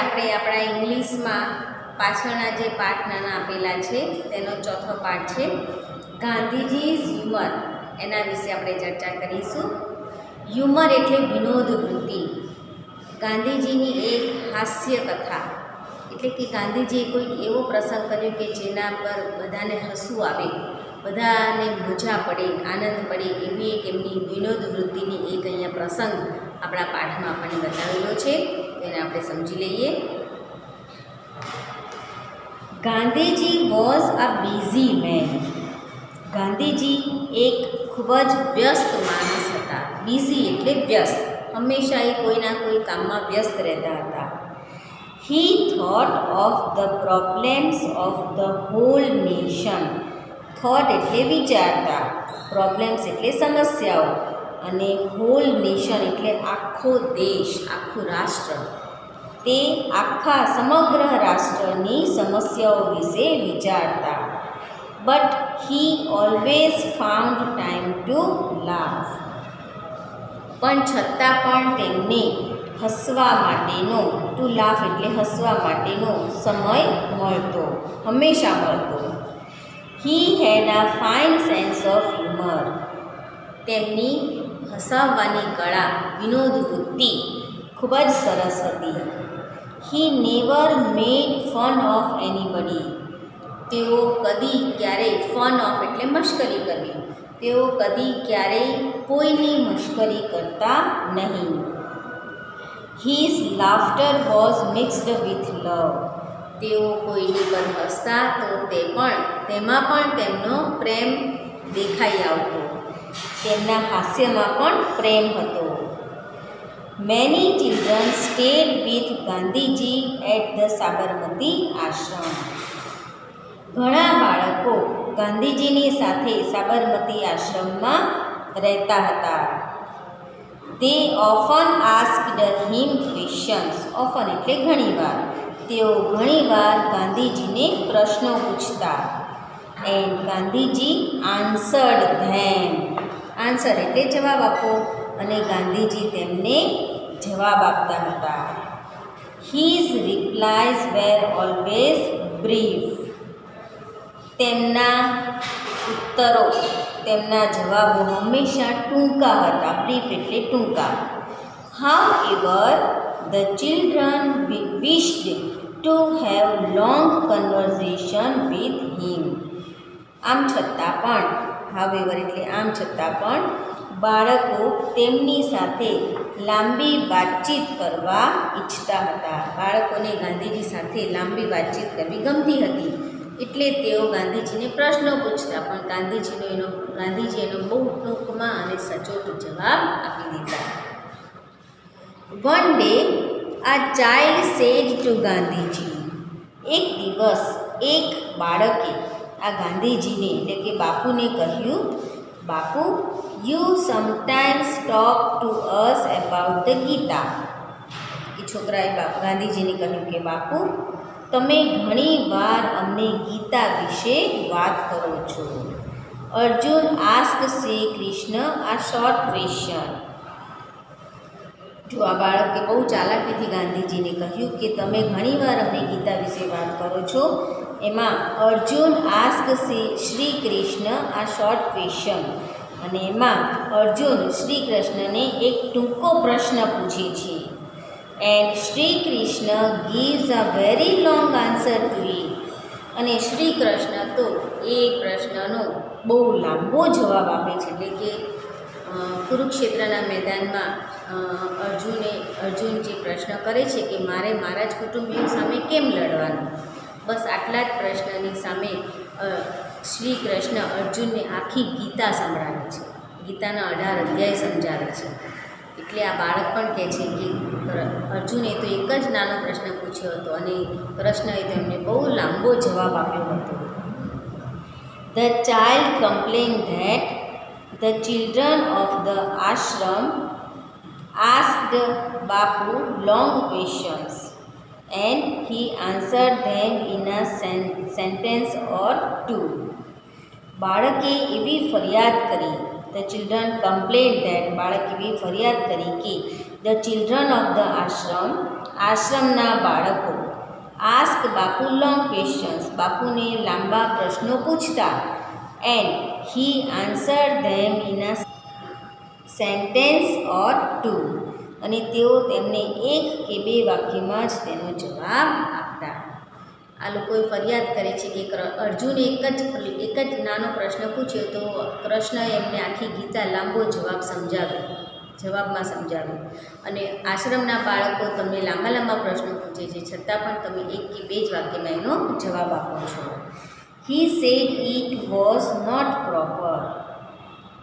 આપણે આપણા ઇંગ્લિશમાં પાછળના જે પાઠ નાના આપેલા છે તેનો ચોથો પાઠ છે ગાંધીજીઝ હ્યુમર. એના વિશે આપણે ચર્ચા કરીશું. હ્યુમર એટલે વિનોદ વૃત્તિ. ગાંધીજીની એક હાસ્ય કથા એટલે કે ગાંધીજીએ કોઈક એવો પ્રસંગ કર્યો કે જેના પર બધાને હસવું આવે, બધાને મજા પડે, આનંદ પડે એવી એક એમની વિનોદ વૃત્તિની એક અહીંયા પ્રસંગ આપણા પાઠમાં આપણને બતાવેલો છે. તો એને આપણે સમજી લઈએ. Gandhiji was a busy man. Gandhiji એક ખૂબ જ વ્યસ્ત માણસ હતા. બિઝી એટલે વ્યસ્ત, હંમેશા એ કોઈના કોઈ કામમાં વ્યસ્ત રહેતા હતા. He thought of the problems of the whole nation. Thought એટલે વિચારતા, પ્રોબ્લેમ્સ એટલે સમસ્યાઓ, અને હોલ નેશન એટલે આખો દેશ, આખું રાષ્ટ્ર. તે આખા સમગ્ર રાષ્ટ્રની સમસ્યાઓ વિશે વિચારતા. But he always found time to laugh. પણ છતાં પણ તેમને હસવા માટેનો, ટુ લાફ એટલે હસવા માટેનો સમય મળતો, હંમેશા મળતો. He had a fine sense of humor. તેમની હસાવવાની કળા, વિનોદ વૃત્તિ ખૂબ જ સરસ હતી. He never made fun of anybody. તેઓ કદી ક્યારેય, ફન ઓફ એટલે મશ્કરી કરવી, તેઓ કદી ક્યારેય કોઈની મશ્કરી કરતા નહીં. His laughter was mixed with love. તેઓ કોઈની પર હસતા તો તેમાં પણ તેમનો પ્રેમ દેખાઈ આવતો, તેમના હાસ્યમાં પણ પ્રેમ હતો. Many children stayed with Gandhiji at the Sabarmati Ashram. ઘણા બાળકો ગાંધીજીની સાથે સાબરમતી આશ્રમમાં રહેતા હતા. They often asked him questions. Often એટલે ઘણીવાર. તેઓ ઘણીવાર ગાંધીજીને પ્રશ્નો પૂછતા. And Gandhiji answered them. Answer એટલે જવાબ આપો, અને ગાંધીજી તેમને જવાબ આપતા હતા. His replies were always brief. તેમના ઉત્તરો, તેમના જવાબો હંમેશા ટૂંકા હતા. બ્રીફ એટલે ટૂંકા. However, the children wished to have long conversation with him. આમ છતાં પણ, however એટલે આમ છતાં પણ, બાળકો તેમની સાથે લાંબી વાતચીત કરવા ઈચ્છતા હતા. બાળકોને ગાંધીજી સાથે લાંબી વાતચીત કરવી ગમતી હતી, એટલે તેઓ ગાંધીજીને પ્રશ્નો પૂછતા, પણ ગાંધીજી એનો બહુ ટૂંકમાં અને સચોટ જવાબ આપી દીધા. One day a child said to Gandhiji. એક દિવસ એક બાળકે આ ગાંધીજીને એટલે કે બાપુને કહ્યું, બાપુ, you sometimes talk to us about the Gita. એ છોકરાએ ગાંધીજીને કહ્યું કે બાપુ, તમે ઘણી વાર અમને ગીતા વિશે વાત કરો છો. અર્જુન આસ્ક શ્રી કૃષ્ણ આ શોર્ટ ક્વેશ્ચન. જો આ બાળકે બહુ ચાલાકીથી ગાંધીજીને કહ્યું કે તમે ઘણીવાર અમને ગીતા વિશે વાત કરો છો. એમાં અર્જુન આસ્ક શ્રી કૃષ્ણ આ શોર્ટ ક્વેશ્ચન, અને એમાં અર્જુન શ્રી કૃષ્ણને એક ટૂંકો પ્રશ્ન પૂછે છે. And Shri Krishna gives a very long answer to it. અને શ્રી કૃષ્ણ તો એ પ્રશ્નનો બહુ લાંબો જવાબ આપે છે. એટલે કે કુરુક્ષેત્રના મેદાનમાં અર્જુન જે પ્રશ્ન કરે છે કે મારે મારા જ કુટુંબીઓ સામે કેમ લડવાનું, બસ આટલા જ પ્રશ્નની સામે શ્રી કૃષ્ણ અર્જુનને આખી ગીતા સંભળાવે છે. ગીતાના 18 અધ્યાય સમજાવે છે. એટલે આ બાળક પણ કહે છે કે અર્જુને તો એક જ નાનો પ્રશ્ન પૂછ્યો હતો, અને પ્રશ્નએ તેમને બહુ લાંબો જવાબ આપ્યો હતો. The child complained that the children of the ashram asked Bapu long questions and he answered them in a sentence or two. બાળકે એવી ફરિયાદ કરી, the children complained that, બાળક એવી ફરિયાદ કરી કે the children of the ashram આશ્રમના બાળકો આસ્ક બાપુ લોંગ ક્વેશ્ચન્સ, બાપુને લાંબા પ્રશ્નો પૂછતા. And he answer them in a sentence or two, અને તેઓ તેમને એક કે બે વાક્યમાં જ તેનો જવાબ આપતા. આ લોકોએ ફરિયાદ કરે છે કે અર્જુને એક જ નાનો પ્રશ્ન પૂછ્યો તો કૃષ્ણએ એમને આખી ગીતા લાંબો જવાબમાં સમજાવ્યો, અને આશ્રમના બાળકો તમને લાંબા લાંબા પ્રશ્નો પૂછે છે છતાં પણ તમે એક કે બે જ વાક્યમાં એનો જવાબ આપો છો. He said it was not proper,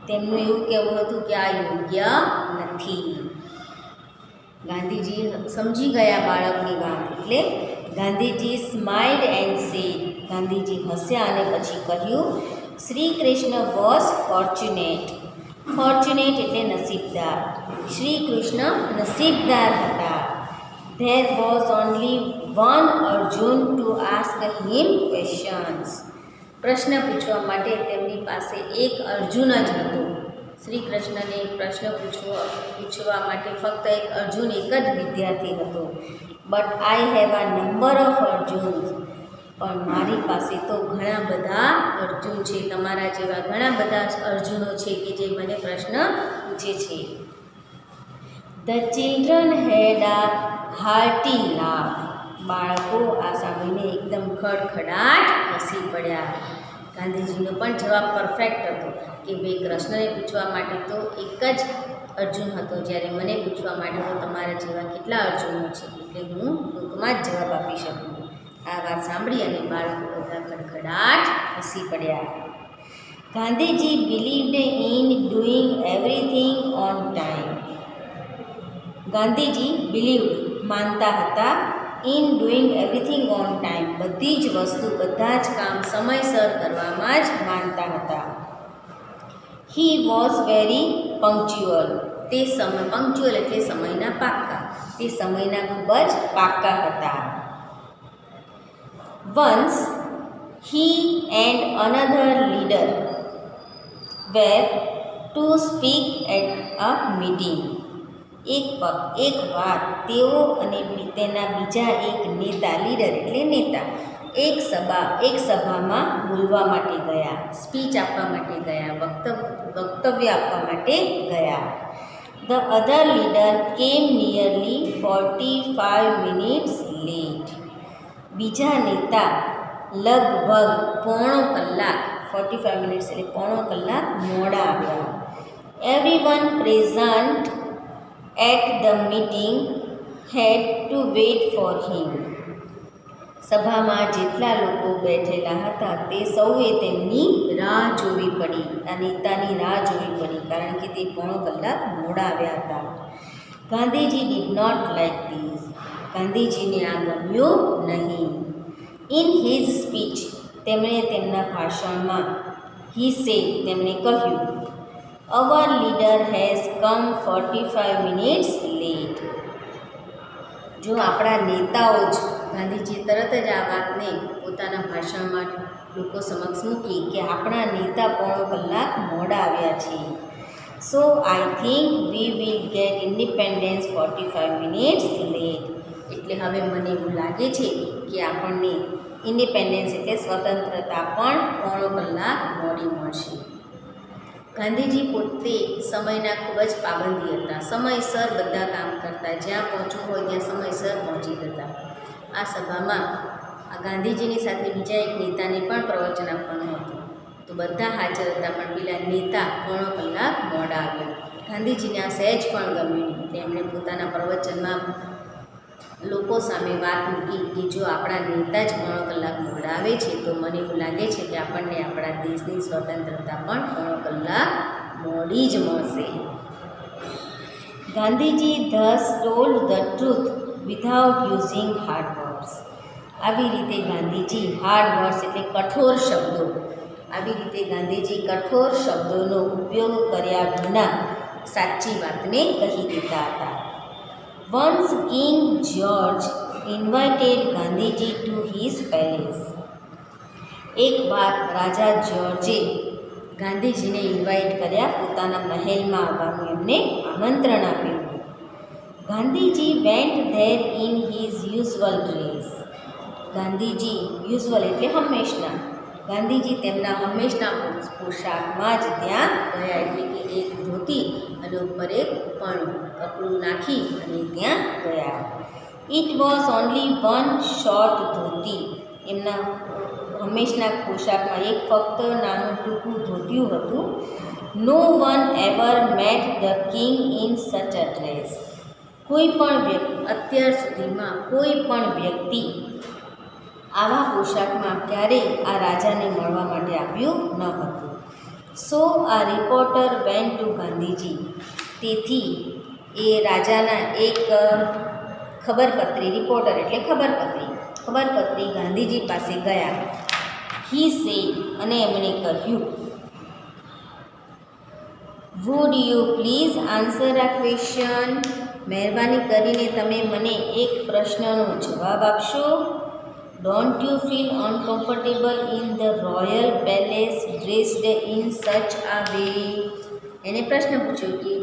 તેમનું એવું કહેવું હતું કે આ યોગ્ય નથી. ગાંધીજી સમજી ગયા બાળકની વાત, એટલે Gandhiji smiled and said, Gandhiji હસ્યા અને પછી કહ્યું, Shri Krishna was fortunate. Fortunate એટલે નસીબદાર, શ્રી કૃષ્ણ નસીબદાર હતા. There was only one Arjun to ask him questions, પ્રશ્ન પૂછવા માટે તેમની પાસે એક અર્જુન જ હતો. શ્રી કૃષ્ણને પ્રશ્ન પૂછવા માટે ફક્ત એક અર્જુન, એક જ વિદ્યાર્થી હતો. But I have a number of Arjuns, પણ મારી પાસે તો ઘણા બધા અર્જુન છે, તમારા જેવા ઘણા બધા અર્જુનો છે કે જે મને પ્રશ્ન પૂછે છે. The children had a hearty laugh, બાળકો આ સાંભળીને એકદમ ખડખડાટ હસી પડ્યા. ગાંધીજીનો પણ જવાબ પરફેક્ટ હતો કે ભાઈ કૃષ્ણને પૂછવા માટે તો એક જ અર્જુન હતો, જ્યારે મને પૂછવા માટે તો તમારા જેવા કેટલા અર્જુનો છે, એટલે હું ટૂંકમાં જ જવાબ આપી શકું. આ વાત સાંભળી અને બાળકો બધા ખડખડાટ હસી પડ્યા. Gandhiji believed in doing everything on time, Gandhiji believed માનતા હતા, in doing everything on time, બધી જ વસ્તુ બધા જ કામ સમયસર કરવામાં જ માનતા હતા. હી વોઝ વેરી પંક્ચ્યુઅલ, તે પંક્ચ્યુઅલ એટલે સમયના પાક્કા, તે સમયના ખૂબ જ પાક્કા હતા. Once he and another leader were to speak at a meeting, એક વાર તેઓ અને તેના બીજા એક નેતા, લીડર એટલે નેતા, એક સભામાં બોલવા માટે ગયા, સ્પીચ આપવા માટે ગયા, વક્તવ્ય આપવા માટે ગયા. ધ અધર લીડર કેમ નિયરલી 45 મિનિટ્સ લેટ, બીજા નેતા લગભગ પોણો કલાક, 45 મિનિટ્સ એટલે પોણો કલાક મોડા આવ્યા. Everyone present at the meeting had to wait for him, સભામાં જેટલા લોકો બેઠેલા હતા તે સૌએ તેમની રાહ જોવી પડી, આ નેતાની રાહ જોવી પડી, કારણ કે તે પોણો કલાક મોડા આવ્યા હતા. Gandhiji did not like this, ગાંધીજીને આ ગમ્યું નહીં. ઇન હિઝ સ્પીચ, તેમણે તેમના ભાષણમાં, હી સેડ, તેમણે કહ્યું, our leader has come 45 minutes late, જો આપણા નેતાઓ જ, ગાંધીજી તરત જ આ વાતને પોતાના ભાષણમાં લોકો સમક્ષ મૂકી કે આપણા નેતા પોણો કલાક મોડા આવ્યા છે. So I think we will get independence 45 minutes late, એટલે હવે મને એવું લાગે છે કે આપણને ઇન્ડિપેન્ડન્સ એટલે સ્વતંત્રતા પણ પોણો કલાક મોડી મળશે. ગાંધીજી પોતે સમયના ખૂબ જ પાબંદી હતા, સમયસર બધા કામ કરતા, જ્યાં પહોંચવું હોય ત્યાં સમયસર પહોંચી જતા. આ સભામાં આ ગાંધીજીની સાથે બીજા એક નેતાને પણ પ્રવચન આપવાનું હતું, તો બધા હાજર હતા, પણ પેલા નેતા પોણો કલાક મોડા આવ્યા. ગાંધીજીને આ સહેજ પણ ગમ્યું નહીં. તેમણે પોતાના પ્રવચનમાં લોકો સામે વાત મૂકી કે જો આપણા નેતા જ પોણો કલાક મોડા આવે છે તો મને એવું લાગે છે કે આપણને આપણા દેશની સ્વતંત્રતા પણ પોણો કલાક મોડી જ મળશે. Gandhiji this told the truth without using hard words, આવી રીતે ગાંધીજી હાર્ડ વર્ડ્સ એટલે કઠોર શબ્દો, આવી રીતે ગાંધીજી કઠોર શબ્દોનો ઉપયોગ કર્યા વિના સાચી વાતને કહી દેતા હતા. Once king George invited Gandhiji to his palace, એકવાર રાજા જ્યોર્જે ગાંધીજીને ઇન્વાઇટ કર્યા, પોતાના મહેલમાં આવવાનું એમને આમંત્રણ આપ્યું. Gandhiji went there in his usual dress. Gandhiji usual એટલે હંમેશના. ગાંધીજી તેમના હંમેશના પોશાકમાં જ ત્યાં ગયા, એટલે કે એક ધોતી અને ઉપર એક પણ કપડું નાખી અને ત્યાં ગયા. It was only one short dhoti. એમના હંમેશના પોશાકમાં એક ફક્ત નાનું ટૂંકું ધોતિયું હતું. No one ever met the king in such a dress. કોઈ પણ વ્યક્તિ, અત્યાર સુધીમાં કોઈ પણ વ્યક્તિ આવા પોશાકમાં ક્યારેય આ રાજાને મળવા માટે આવ્યું ન હતું. સો આ રિપોર્ટર વેન્ટ ટુ ગાંધીજી. તેથી એ રાજાના એક ખબરપત્રી, રિપોર્ટર એટલે ખબરપત્રી ગાંધીજી પાસે ગયા. હી સેડ, અને એમણે કહ્યું, વુડ યુ પ્લીઝ આન્સર આ ક્વેશ્ચન. મહેરબાની કરીને તમે મને એક પ્રશ્નનો જવાબ આપશો. Don't you feel uncomfortable in the royal palace dressed in such આ વે. એને પ્રશ્ન પૂછ્યો કે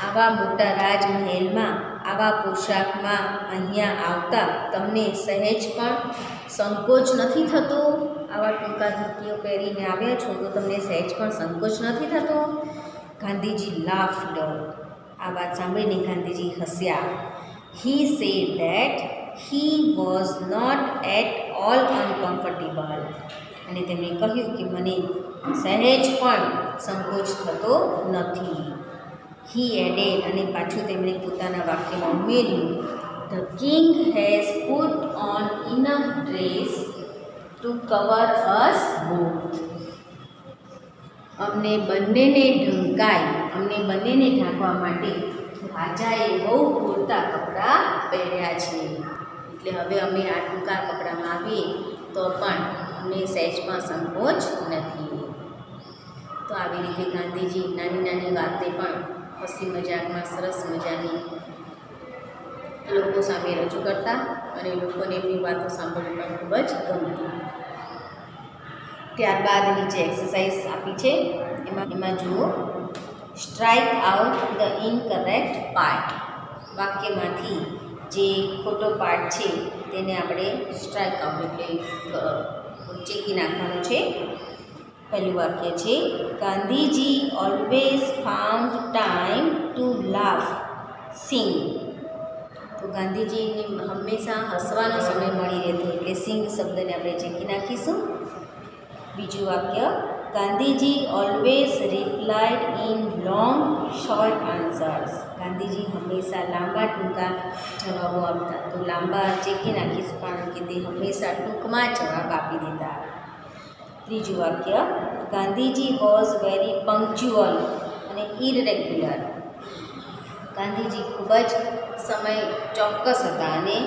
આવા મોટા રાજમહેલમાં આવા પોશાકમાં અહીંયા આવતા તમને સહેજ પણ સંકોચ નથી થતો? આવા ટૂંકા ધોતીઓ પહેરીને આવ્યા છો તો તમને સહેજ પણ સંકોચ નથી થતો? ગાંધીજી લાફ્ડ. આ વાત સાંભળીને ગાંધીજી હસ્યા. He said that he was not at all uncomfortable. અને તેમણે કહ્યું કે મને સહેજ પણ સંકોચ થતો નથી. હી એડેડ, અને પાછું તેમણે પોતાના વાક્યમાં ઉમેર્યું, the king has put on enough dress to cover us both. અમને બંનેને ઢાંકવા માટે રાજાએ બહુ પૂરતા કપડાં પહેર્યા છે. એટલે હવે અમે આ ટૂંકા કપડામાં આવીએ તો પણ અમને સહેજ પણ સંકોચ નથી. તો આવી રીતે ગાંધીજી નાની નાની વાતે પણ હસી મજાકમાં સરસ મજાની લોકો સામે રજૂ કરતા અને લોકોને એમની વાતો સાંભળવી પણ ખૂબ જ ગમતી. ત્યારબાદ નીચે એક્સરસાઇઝ આપી છે, એમાં જુઓ, strike out the incorrect part. વાક્યમાંથી જે ખોટો પાર્ટ છે તેને આપણે સ્ટ્રાઇક આઉટ એટલે ચેકી નાખવાનો છે. પહેલું વાક્ય છે, Gandhiji always found time to laugh sing. તો ગાંધીજીને હંમેશા હસવાનો સમય મળી રહેતો, એટલે સિંગ શબ્દને આપણે ચેકી નાખીશું. બીજું વાક્ય, Gandhiji always replied in long short answers. Gandhiji હંમેશા લાંબા ટૂંકા જવાબો આપતા. તો લાંબા ચેકી નાખીશું કારણ કે તે હંમેશા ટૂંકમાં જવાબ આપી દેતા. ત્રીજું વાક્ય, ગાંધીજી વોઝ વેરી પંક્ચ્યુઅલ અને ઇરરેગ્યુલર. ગાંધીજી ખૂબ જ સમય ચોક્કસ હતા અને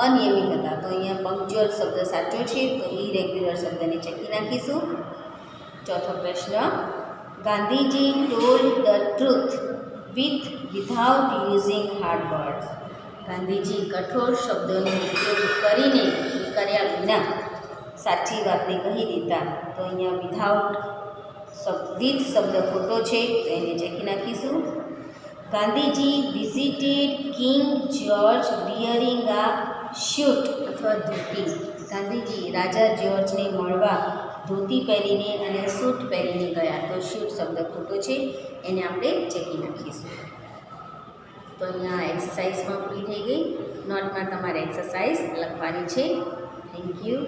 અનિયમિત હતા. તો અહીંયા પંક્ચ્યુઅલ શબ્દ સાચો છે, તો ઇરેગ્યુલર શબ્દને ચેકી નાખીશું. ચોથો પ્રશ્ન, Gandhiji told the truth without using hard words. Gandhiji કઠોર શબ્દોનો ઉપયોગ કર્યા વિના સાચી વાતને કહી દીધા. તો અહીંયા વિધાઉટ વિથ શબ્દ ખોટો છે, તો એને ચેકી નાખીશું. Gandhiji visited king George wearing આ સ્યુટ અથવા ધોતી. ગાંધીજી રાજા જ્યોર્જને મળવા ધોતી પહેરીને અને સૂટ પહેરીને ગયા. તો સ્યુટ શબ્દ ખોટો છે, એને આપણે ચેકી નાખીશું. તો અહીંયા એક્સરસાઇઝ પણ પૂરી થઈ ગઈ. નોટમાં તમારે એક્સરસાઇઝ લખવાની છે. Thank you.